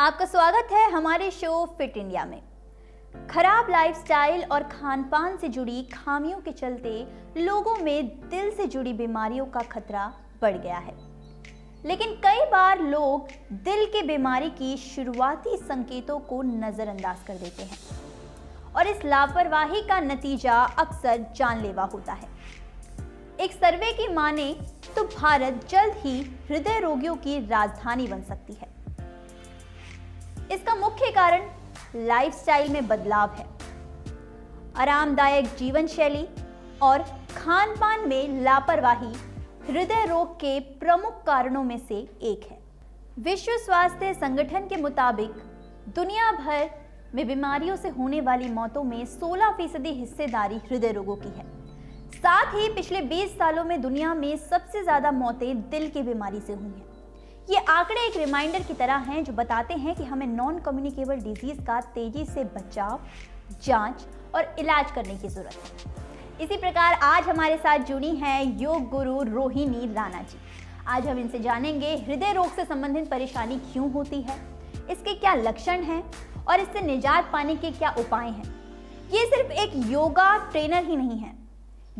आपका स्वागत है हमारे शो फिट इंडिया में। खराब लाइफस्टाइल और खान-पान से जुड़ी खामियों के चलते लोगों में दिल से जुड़ी बीमारियों का खतरा बढ़ गया है। लेकिन कई बार लोग दिल की बीमारी की शुरुआती संकेतों को नजरअंदाज कर देते हैं और इस लापरवाही का नतीजा अक्सर जानलेवा होता है। एक सर्वे की माने तो भारत जल्द ही हृदय रोगियों की राजधानी बन सकती है। इसका मुख्य कारण लाइफस्टाइल में बदलाव है। आरामदायक जीवन शैली और खान-पान में लापरवाही हृदय रोग के प्रमुख कारणों में से एक है। विश्व स्वास्थ्य संगठन के मुताबिक दुनिया भर में बीमारियों से होने वाली मौतों में 16% हिस्सेदारी हृदय रोगों की है। साथ ही पिछले 20 सालों में दुनिया में सबसे ज्यादा मौतें दिल की बीमारी से हुई हैं। ये आंकड़े एक रिमाइंडर की तरह हैं जो बताते हैं कि हमें नॉन कम्युनिकेबल डिजीज का तेजी से बचाव, जांच और इलाज करने की जरूरत है। इसी प्रकार आज हमारे साथ जुड़ी हैं योग गुरु रोहिणी राणा जी। आज हम इनसे जानेंगे हृदय रोग से संबंधित परेशानी क्यों होती है, इसके क्या लक्षण हैं और इससे निजात पाने के क्या उपाय हैं। ये सिर्फ एक योगा ट्रेनर ही नहीं है,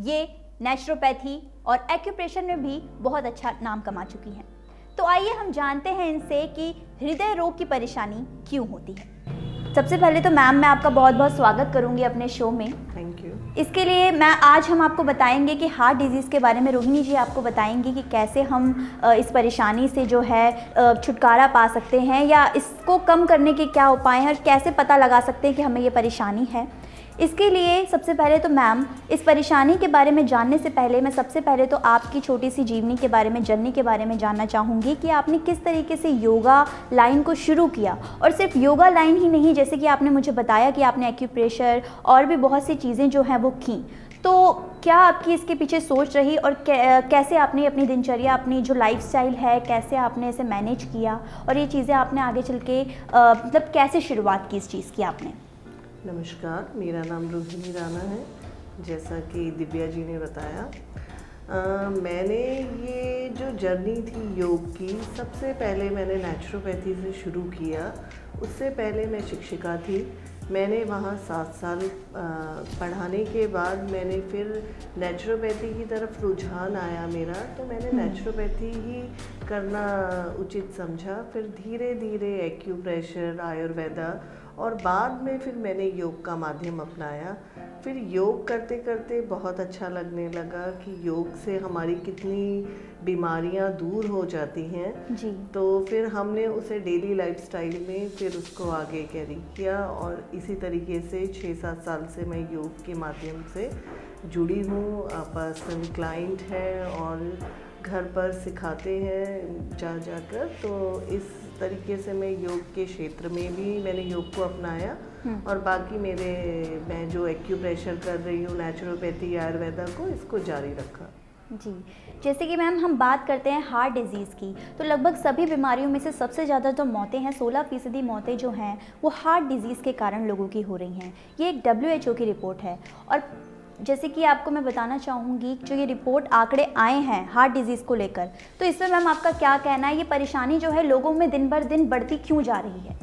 ये नेचुरोपैथी और एक्यूप्रेशर में भी बहुत अच्छा नाम कमा चुकी हैं। तो आइए हम जानते हैं इनसे कि हृदय रोग की परेशानी क्यों होती है। सबसे पहले तो मैम मैं आपका बहुत बहुत स्वागत करूंगी अपने शो में। Thank you. इसके लिए आज हम आपको बताएंगे कि हार्ट डिजीज़ के बारे में। रोहिणी जी आपको बताएंगी कि कैसे हम इस परेशानी से जो है छुटकारा पा सकते हैं या इसको कम करने के क्या उपाय हैं और कैसे पता लगा सकते हैं कि हमें ये परेशानी है। इसके लिए सबसे पहले तो मैम इस परेशानी के बारे में जानने से पहले मैं सबसे पहले तो आपकी छोटी सी जीवनी के बारे में, जर्नी के बारे में जानना चाहूँगी कि आपने किस तरीके से योगा लाइन को शुरू किया। और सिर्फ योगा लाइन ही नहीं, जैसे कि आपने मुझे बताया कि आपने एक्यूप्रेशर और भी बहुत सी चीज़ें जो हैं वो की, तो क्या आपकी इसके पीछे सोच रही और कैसे आपने अपनी दिनचर्या, अपनी जो लाइफस्टाइल है, कैसे आपने इसे मैनेज किया और ये चीज़ें आपने आगे चल के मतलब कैसे शुरुआत की इस चीज़ की आपने? नमस्कार, मेरा नाम रोहिणी राणा है। जैसा कि दिव्या जी ने बताया, मैंने ये जो जर्नी थी योग की, सबसे पहले मैंने नेचुरोपैथी से शुरू किया। उससे पहले मैं शिक्षिका थी। मैंने वहाँ 7 साल पढ़ाने के बाद मैंने फिर नेचुरोपैथी की तरफ रुझान आया मेरा, तो मैंने नेचुरोपैथी ही करना उचित समझा। फिर धीरे धीरे एक्यूप्रेशर, आयुर्वेदा और बाद में फिर मैंने योग का माध्यम अपनाया। फिर योग करते करते बहुत अच्छा लगने लगा कि योग से हमारी कितनी बीमारियां दूर हो जाती हैं जी। तो फिर हमने उसे डेली लाइफस्टाइल में फिर उसको आगे कैरी किया और इसी तरीके से 6-7 साल से मैं योग के माध्यम से जुड़ी हूँ। पर्सनल क्लाइंट है और घर पर सिखाते हैं जाकर। तो इस तरीके से मैं योग के क्षेत्र में भी मैंने योग को अपनाया और बाकी मैं जो एक्यूप्रेशर कर रही हूँ, नेचुरोपैथी, आयुर्वेदा को, इसको जारी रखा। जी, जैसे कि मैम हम बात करते हैं हार्ट डिजीज़ की, तो लगभग सभी बीमारियों में से सबसे ज़्यादा जो मौतें हैं, 16% मौतें जो हैं वो हार्ट डिजीज़ के कारण लोगों की हो रही हैं। ये एक WHO की रिपोर्ट है। और जैसे कि आपको मैं बताना चाहूँगी, जो ये रिपोर्ट आंकड़े आए हैं हार्ट डिजीज़ को लेकर, तो इसमें मैम आपका क्या कहना है, ये परेशानी जो है लोगों में दिन बर दिन बढ़ती क्यों जा रही है?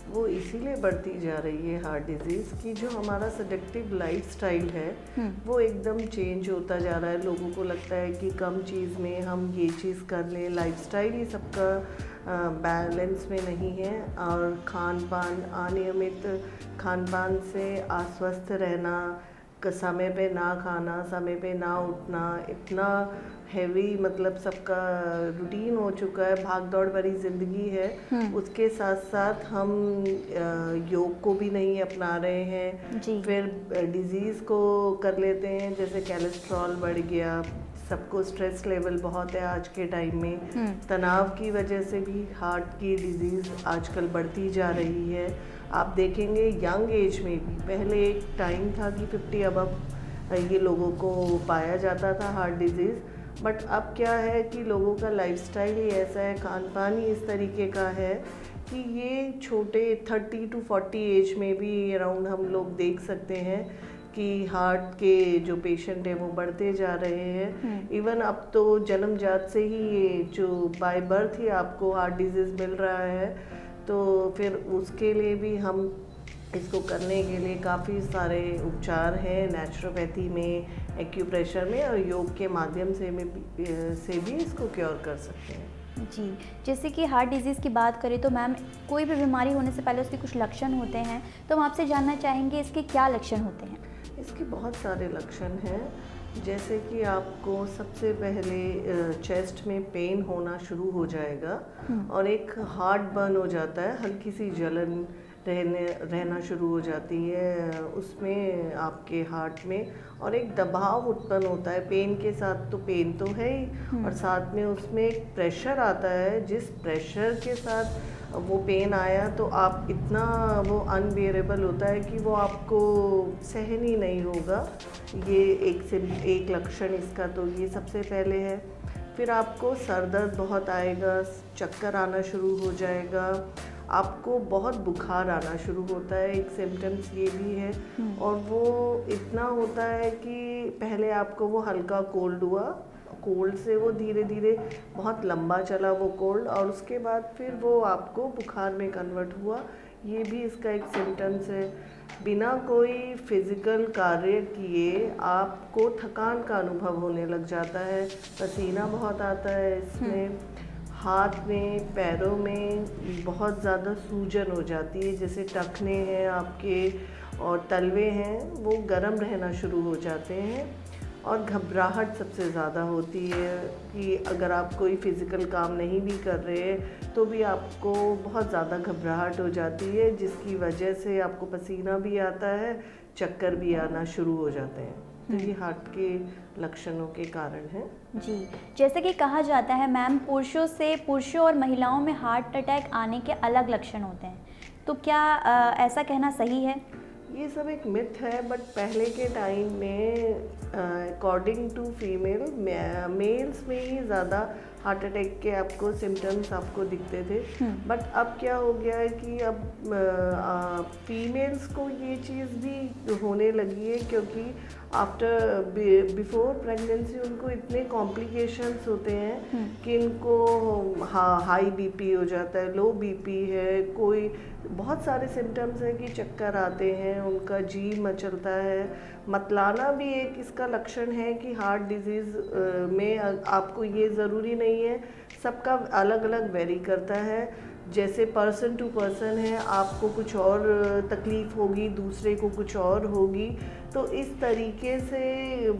वो इसीलिए बढ़ती जा रही है हार्ट डिजीज़ की जो हमारा सेडेक्टिव लाइफस्टाइल है वो एकदम चेंज होता जा रहा है। लोगों को लगता है कि कम चीज़ में हम ये चीज़ कर लें। लाइफस्टाइल ही सबका बैलेंस में नहीं है और खान पान, अनियमित खान पान से अस्वस्थ रहना, समय पे ना खाना, समय पे ना उठना, इतना हैवी मतलब सबका रूटीन हो चुका है, भाग दौड़ भरी ज़िंदगी है। उसके साथ साथ हम योग को भी नहीं अपना रहे हैं। फिर डिजीज़ को कर लेते हैं, जैसे कोलेस्ट्रॉल बढ़ गया, सबको स्ट्रेस लेवल बहुत है आज के टाइम में। तनाव की वजह से भी हार्ट की डिजीज़ आजकल बढ़ती जा रही है। आप देखेंगे यंग एज में भी, पहले एक टाइम था कि 50 अबव ये लोगों को पाया जाता था हार्ट डिजीज़, बट अब क्या है कि लोगों का लाइफस्टाइल ही ऐसा है, खान पान ही इस तरीके का है कि ये छोटे 30 to 40 एज में भी अराउंड हम लोग देख सकते हैं कि हार्ट के जो पेशेंट हैं वो बढ़ते जा रहे हैं। इवन अब तो जन्मजात से ही ये जो बाय बर्थ ही आपको हार्ट डिजीज़ मिल रहा है। तो फिर उसके लिए भी हम इसको करने के लिए काफ़ी सारे उपचार हैं नेचुरोपैथी में, एक्यूप्रेशर में और योग के माध्यम से भी इसको क्योर कर सकते हैं। जी, जैसे कि हार्ट डिज़ीज़ की बात करें तो मैम कोई भी बीमारी होने से पहले उसके कुछ लक्षण होते हैं, तो हम आपसे जानना चाहेंगे इसके क्या लक्षण होते हैं? इसके बहुत सारे लक्षण हैं, जैसे कि आपको सबसे पहले चेस्ट में पेन होना शुरू हो जाएगा और एक हार्ट बर्न हो जाता है, हल्की सी जलन रहना शुरू हो जाती है उसमें आपके हार्ट में, और एक दबाव उत्पन्न होता है पेन के साथ। तो पेन तो है ही और साथ में उसमें एक प्रेशर आता है, जिस प्रेशर के साथ वो पेन आया तो आप इतना वो अनबियरेबल होता है कि वो आपको सहन ही नहीं होगा। ये एक लक्षण इसका तो ये सबसे पहले है। फिर आपको सर दर्द बहुत आएगा, चक्कर आना शुरू हो जाएगा, आपको बहुत बुखार आना शुरू होता है, एक सिम्टम्स ये भी है। और वो इतना होता है कि पहले आपको वो हल्का कोल्ड हुआ, कोल्ड से वो धीरे धीरे बहुत लंबा चला वो कोल्ड, और उसके बाद फिर वो आपको बुखार में कन्वर्ट हुआ। ये भी इसका एक सिम्टम्स है। बिना कोई फिज़िकल कार्य किए आपको थकान का अनुभव होने लग जाता है, पसीना बहुत आता है इसमें, हाथ में पैरों में बहुत ज़्यादा सूजन हो जाती है, जैसे टखने हैं आपके और तलवे हैं वो गर्म रहना शुरू हो जाते हैं, और घबराहट सबसे ज़्यादा होती है कि अगर आप कोई फ़िज़िकल काम नहीं भी कर रहे तो भी आपको बहुत ज़्यादा घबराहट हो जाती है, जिसकी वजह से आपको पसीना भी आता है, चक्कर भी आना शुरू हो जाते हैं। तो ये हार्ट के लक्षणों के कारण हैं। जी, जैसे कि कहा जाता है मैम पुरुषों और महिलाओं में हार्ट अटैक आने के अलग लक्षण होते हैं, तो क्या ऐसा कहना सही है? ये सब एक मिथ है, बट पहले के टाइम में अकॉर्डिंग टू फीमेल, मेल्स में ही ज़्यादा हार्ट अटैक के आपको सिम्टम्स आपको दिखते थे। बट अब क्या हो गया है कि अब फीमेल्स को ये चीज़ भी होने लगी है, क्योंकि बिफोर प्रेगनेंसी उनको इतने कॉम्प्लिकेशंस होते हैं कि इनको हाई बीपी हो जाता है, लो बीपी है, कोई बहुत सारे सिम्टम्स हैं कि चक्कर आते हैं, उनका जी मचलता है, मतलाना भी एक इसका लक्षण है कि हार्ट डिजीज़ में आपको ये ज़रूरी नहीं है, सबका अलग अलग वेरी करता है, जैसे पर्सन टू पर्सन है, आपको कुछ और तकलीफ़ होगी, दूसरे को कुछ और होगी। तो इस तरीके से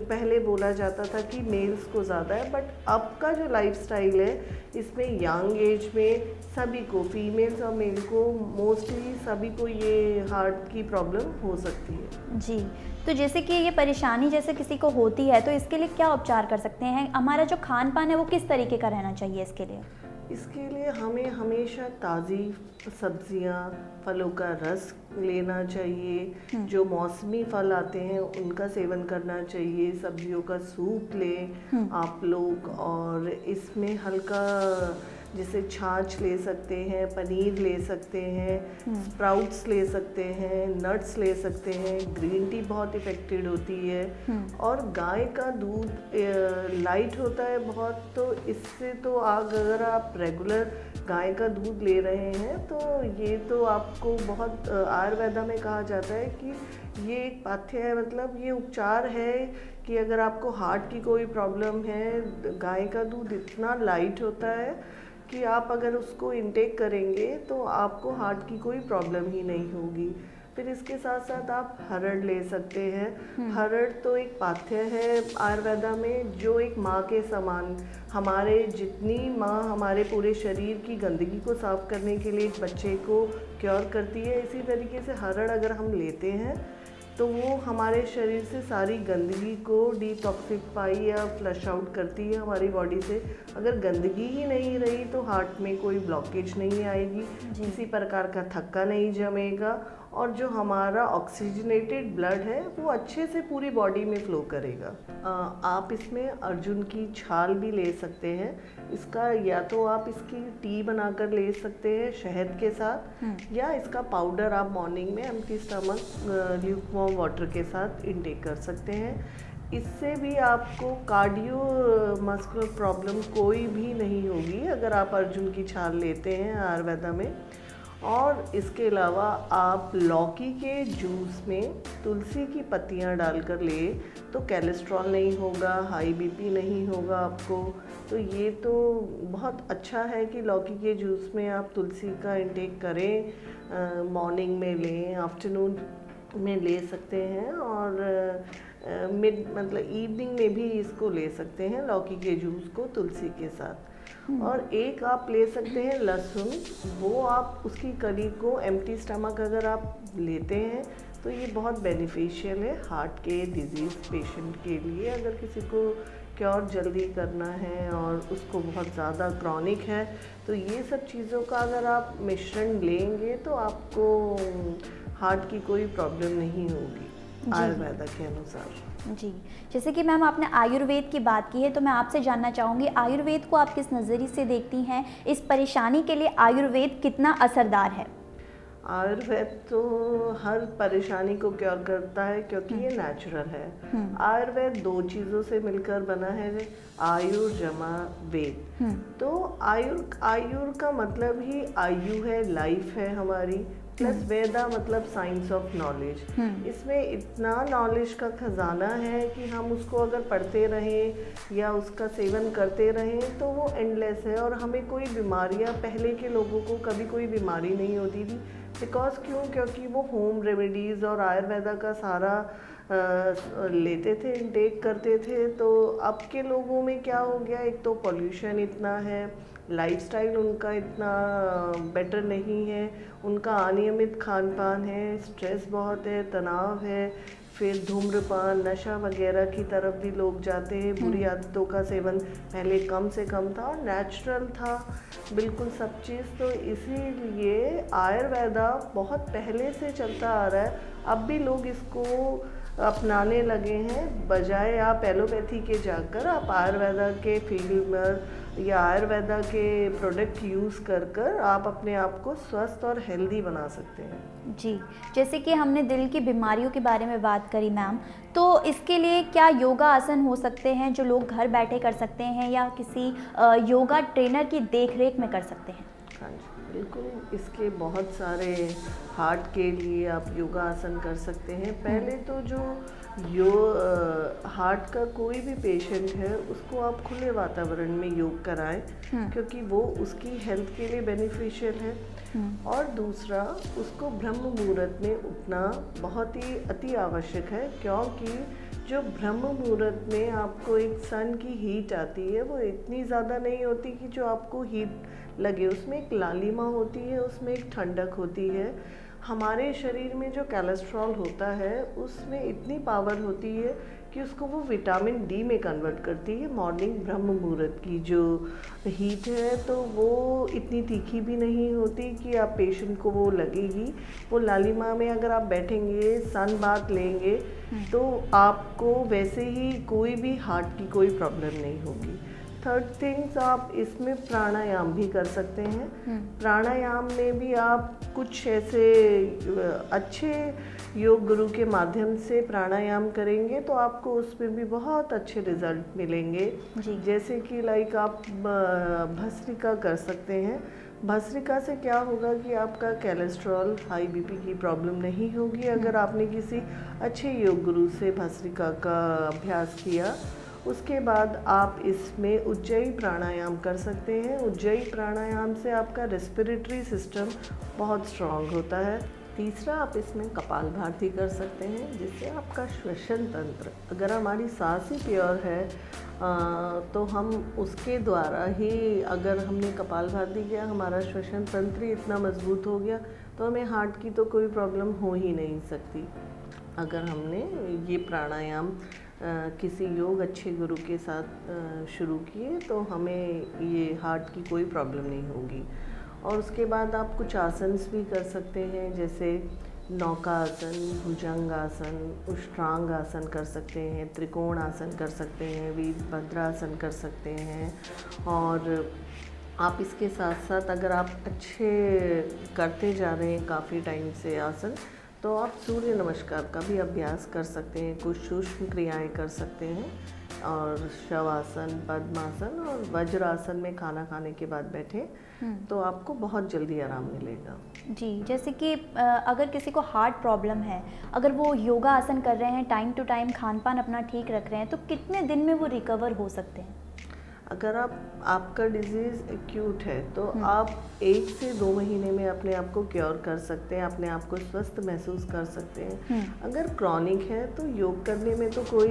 पहले बोला जाता था कि मेल्स को ज़्यादा है, बट अब का जो लाइफस्टाइल है इसमें यंग एज में सभी को, फीमेल्स और मेल को, मोस्टली सभी को ये हार्ट की प्रॉब्लम हो सकती है। जी, तो जैसे कि ये परेशानी जैसे किसी को होती है तो इसके लिए क्या उपचार कर सकते हैं? हमारा जो खान पान है वो किस तरीके का रहना चाहिए इसके लिए? इसके लिए हमें हमेशा ताज़ी सब्जियां, फलों का रस लेना चाहिए, जो मौसमी फल आते हैं उनका सेवन करना चाहिए, सब्जियों का सूप लें आप लोग, और इसमें हल्का जैसे छाछ ले सकते हैं, पनीर ले सकते हैं, स्प्राउट्स ले सकते हैं, नट्स ले सकते हैं, ग्रीन टी बहुत इफ़ेक्टिव होती है, और गाय का दूध लाइट होता है बहुत, तो इससे तो अगर आप रेगुलर गाय का दूध ले रहे हैं तो ये तो आपको बहुत, आयुर्वेदा में कहा जाता है कि ये एक पाथ्य है, मतलब ये उपचार है कि अगर आपको हार्ट की कोई प्रॉब्लम है, गाय का दूध इतना लाइट होता है कि आप अगर उसको इनटेक करेंगे तो आपको हार्ट की कोई प्रॉब्लम ही नहीं होगी। फिर इसके साथ साथ आप हरड़ ले सकते हैं। हरड़ तो एक पाथ्य है आयुर्वेदा में, जो एक माँ के समान, हमारे जितनी माँ हमारे पूरे शरीर की गंदगी को साफ करने के लिए एक बच्चे को क्योर करती है, इसी तरीके से हरड़ अगर हम लेते हैं तो वो हमारे शरीर से सारी गंदगी को डिटॉक्सिफाई या फ्लश आउट करती है हमारी बॉडी से। अगर गंदगी ही नहीं रही तो हार्ट में कोई ब्लॉकेज नहीं आएगी, किसी प्रकार का थक्का नहीं जमेगा, और जो हमारा ऑक्सीजनेटेड ब्लड है वो अच्छे से पूरी बॉडी में फ्लो करेगा। आप इसमें अर्जुन की छाल भी ले सकते हैं। इसका या तो आप इसकी टी बनाकर ले सकते हैं शहद के साथ, या इसका पाउडर आप मॉर्निंग में एम्प्टी स्टमक ल्यूकवार्म वाटर के साथ इनटेक कर सकते हैं। इससे भी आपको कार्डियो मस्कुलर प्रॉब्लम कोई भी नहीं होगी अगर आप अर्जुन की छाल लेते हैं आयुर्वेदा में। और इसके अलावा आप लौकी के जूस में तुलसी की पत्तियां डालकर ले तो कोलेस्ट्रॉल नहीं होगा, हाई बीपी नहीं होगा आपको। तो ये तो बहुत अच्छा है कि लौकी के जूस में आप तुलसी का इंटेक करें, मॉर्निंग में लें, आफ्टरनून में ले सकते हैं और मिड मतलब इवनिंग में भी इसको ले सकते हैं, लौकी के जूस को तुलसी के साथ। और एक आप ले सकते हैं लहसुन, वो आप उसकी कली को एम्प्टी स्टमक अगर आप लेते हैं तो ये बहुत बेनिफिशियल है हार्ट के डिजीज़ पेशेंट के लिए। अगर किसी को क्योर जल्दी करना है और उसको बहुत ज़्यादा क्रॉनिक है तो ये सब चीज़ों का अगर आप मिश्रण लेंगे तो आपको हार्ट की कोई प्रॉब्लम नहीं होगी आयुर्वेदा के अनुसार। जी, जैसे कि मैम आपने आयुर्वेद की बात की है तो मैं आपसे जानना चाहूँगी आयुर्वेद को आप किस नज़रिए से देखती हैं? इस परेशानी के लिए आयुर्वेद कितना असरदार है? आयुर्वेद तो हर परेशानी को क्योर करता है क्योंकि ये नेचुरल है। आयुर्वेद दो चीज़ों से मिलकर बना है, आयुर जमा वेद। तो आयुर का मतलब ही आयु है, लाइफ है हमारी, प्लस वेदा मतलब साइंस ऑफ नॉलेज। इसमें इतना नॉलेज का खजाना है कि हम उसको अगर पढ़ते रहें या उसका सेवन करते रहें तो वो एंडलेस है। और हमें कोई बीमारियां, पहले के लोगों को कभी कोई बीमारी नहीं होती थी, बिकॉज क्योंकि वो होम रेमेडीज़ और आयुर्वेदा का सारा लेते थे, इनटेक करते थे। तो अब के लोगों में क्या हो गया, एक तो पॉल्यूशन इतना है, लाइफस्टाइल उनका इतना बेटर नहीं है, उनका अनियमित खान पान है, स्ट्रेस बहुत है, तनाव है, फिर धूम्रपान, नशा वगैरह की तरफ भी लोग जाते हैं। बुरी आदतों का सेवन पहले कम से कम था और नेचुरल था बिल्कुल सब चीज़। तो इसीलिए आयुर्वेदा बहुत पहले से चलता आ रहा है, अब भी लोग इसको अपनाने लगे हैं। बजाय आप एलोपैथी के जाकर आप आयुर्वेदा के फील्ड में या आयुर्वेदा के प्रोडक्ट यूज़ कर आप अपने आप को स्वस्थ और हेल्दी बना सकते हैं। जी, जैसे कि हमने दिल की बीमारियों के बारे में बात करी मैम, तो इसके लिए क्या योगा आसन हो सकते हैं जो लोग घर बैठे कर सकते हैं या किसी योगा ट्रेनर की देखरेख में कर सकते हैं? हाँ जी, बिल्कुल, इसके बहुत सारे हार्ट के लिए आप योगा आसन कर सकते हैं। पहले तो जो हार्ट का कोई भी पेशेंट है उसको आप खुले वातावरण में योग कराएं, क्योंकि वो उसकी हेल्थ के लिए बेनिफिशियल है। और दूसरा, उसको ब्रह्म मुहूर्त में उठना बहुत ही अति आवश्यक है, क्योंकि जो ब्रह्म मुहूर्त में आपको एक सन की हीट आती है वो इतनी ज़्यादा नहीं होती कि जो आपको हीट लगे, उसमें एक लालिमा होती है, उसमें एक ठंडक होती है। हमारे शरीर में जो कोलेस्ट्रॉल होता है उसमें इतनी पावर होती है कि उसको वो विटामिन डी में कन्वर्ट करती है। मॉर्निंग ब्रह्म मुहूर्त की जो हीट है तो वो इतनी तीखी भी नहीं होती कि आप पेशेंट को वो लगेगी। वो लालिमा में अगर आप बैठेंगे, सन बाथ लेंगे तो आपको वैसे ही कोई भी हार्ट की कोई प्रॉब्लम नहीं होगी। थर्ड थिंग्स, आप इसमें प्राणायाम भी कर सकते हैं। प्राणायाम में भी आप कुछ ऐसे अच्छे योग गुरु के माध्यम से प्राणायाम करेंगे तो आपको उसमें भी बहुत अच्छे रिजल्ट मिलेंगे। जैसे कि लाइक आप भस्त्रिका कर सकते हैं। भस्त्रिका से क्या होगा कि आपका कोलेस्ट्रॉल, हाई बीपी की प्रॉब्लम नहीं होगी अगर आपने किसी अच्छे योग गुरु से भस्त्रिका का अभ्यास किया। उसके बाद आप इसमें उज्जयी प्राणायाम कर सकते हैं। उज्जयी प्राणायाम से आपका रेस्पिरेटरी सिस्टम बहुत स्ट्रॉन्ग होता है। तीसरा, आप इसमें कपालभाति कर सकते हैं, जिससे आपका श्वसन तंत्र, अगर हमारी सांस ही प्योर है तो हम उसके द्वारा ही, अगर हमने कपालभाति किया, हमारा श्वसन तंत्र ही इतना मजबूत हो गया तो हमें हार्ट की तो कोई प्रॉब्लम हो ही नहीं सकती। अगर हमने ये प्राणायाम किसी योग अच्छे गुरु के साथ शुरू किए तो हमें ये हार्ट की कोई प्रॉब्लम नहीं होगी। और उसके बाद आप कुछ आसन्स भी कर सकते हैं, जैसे नौकासन, भुजंगासन, उष्ट्रांग आसन कर सकते हैं, त्रिकोण आसन कर सकते हैं, वीरभद्रासन कर सकते हैं। और आप इसके साथ साथ अगर आप अच्छे करते जा रहे हैं काफ़ी टाइम से आसन, तो आप सूर्य नमस्कार का भी अभ्यास कर सकते हैं, कुछ सूक्ष्म क्रियाएं कर सकते हैं। और शवासन, पद्मासन और वज्रासन में खाना खाने के बाद बैठे तो आपको बहुत जल्दी आराम मिलेगा। जी, जैसे कि अगर किसी को हार्ट प्रॉब्लम है, अगर वो योगा आसन कर रहे हैं, टाइम टू टाइम खान-पान अपना ठीक रख रहे हैं, तो कितने दिन में वो रिकवर हो सकते हैं? अगर आपका डिजीज़ एक्यूट है तो आप 1 से 2 महीने में अपने आप को क्योर कर सकते हैं, अपने आप को स्वस्थ महसूस कर सकते हैं। अगर क्रॉनिक है तो योग करने में तो कोई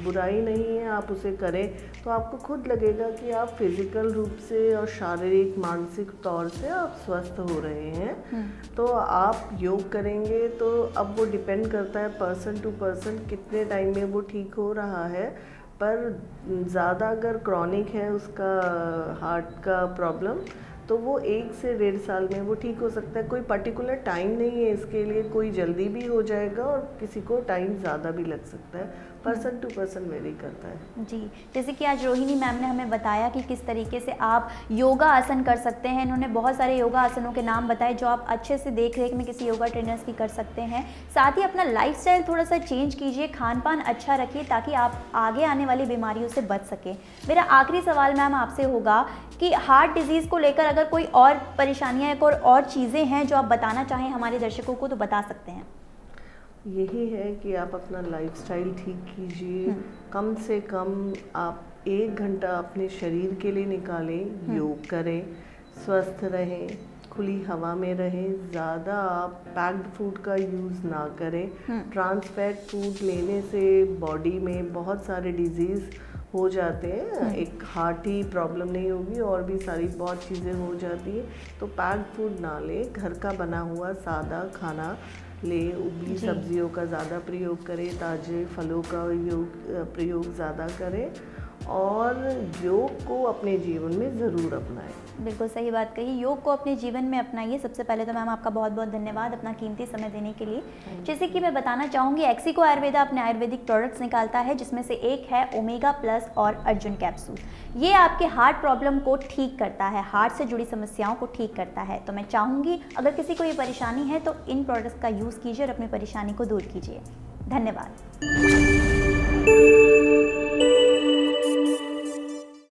बुराई नहीं है, आप उसे करें तो आपको खुद लगेगा कि आप फिजिकल रूप से और शारीरिक मानसिक तौर से आप स्वस्थ हो रहे हैं। तो आप योग करेंगे तो अब वो डिपेंड करता है पर्सन टू पर्सन कितने टाइम में वो ठीक हो रहा है। पर ज़्यादा अगर क्रॉनिक है उसका हार्ट का प्रॉब्लम तो वो 1 से 1.5 साल में वो ठीक हो सकता है। कोई पर्टिकुलर टाइम नहीं है इसके लिए, कोई जल्दी भी हो जाएगा और किसी को टाइम ज़्यादा भी लग सकता है। पर्सन टू पर्सन वेरी करता है। जी, जैसे कि आज रोहिणी मैम ने हमें बताया कि किस तरीके से आप योगा आसन कर सकते हैं। इन्होंने बहुत सारे योगा आसनों के नाम बताए जो आप अच्छे से देख रेख में किसी योगा ट्रेनर्स की कर सकते हैं। साथ ही अपना लाइफस्टाइल थोड़ा सा चेंज कीजिए, खान पान अच्छा रखिए ताकि आप आगे आने वाली बीमारियों से बच सकें। मेरा आखिरी सवाल मैम आपसे होगा कि हार्ट डिजीज़ को लेकर अगर कोई और परेशानियाँ या कोई और चीज़ें हैं जो आप बताना चाहें हमारे दर्शकों को तो बता सकते हैं। यही है कि आप अपना लाइफस्टाइल ठीक कीजिए। कम से कम आप 1 घंटा अपने शरीर के लिए निकालें, योग करें, स्वस्थ रहें, खुली हवा में रहें। ज़्यादा आप पैक्ड फूड का यूज़ ना करें। ट्रांस फैट फूड लेने से बॉडी में बहुत सारे डिजीज़ हो जाते हैं। एक हार्ट ही प्रॉब्लम नहीं होगी और भी सारी बहुत चीज़ें हो जाती हैं। तो पैक्ड फूड ना लें, घर का बना हुआ सादा खाना ले, उबली सब्जियों का ज़्यादा प्रयोग करें, ताजे फलों का प्रयोग ज़्यादा करें और योग को अपने जीवन में ज़रूर अपनाएं। बिल्कुल सही बात कही, योग को अपने जीवन में अपनाइए। सबसे पहले तो मैम आपका बहुत बहुत धन्यवाद अपना कीमती समय देने के लिए। जैसे कि मैं बताना चाहूँगी, एक्सिको आयुर्वेदा अपने आयुर्वेदिक प्रोडक्ट्स निकालता है जिसमें से एक है ओमेगा प्लस और अर्जुन कैप्सूल। ये आपके हार्ट प्रॉब्लम को ठीक करता है, हार्ट से जुड़ी समस्याओं को ठीक करता है। तो मैं चाहूँगी अगर किसी को ये परेशानी है तो इन प्रोडक्ट्स का यूज़ कीजिए और अपनी परेशानी को दूर कीजिए। धन्यवाद।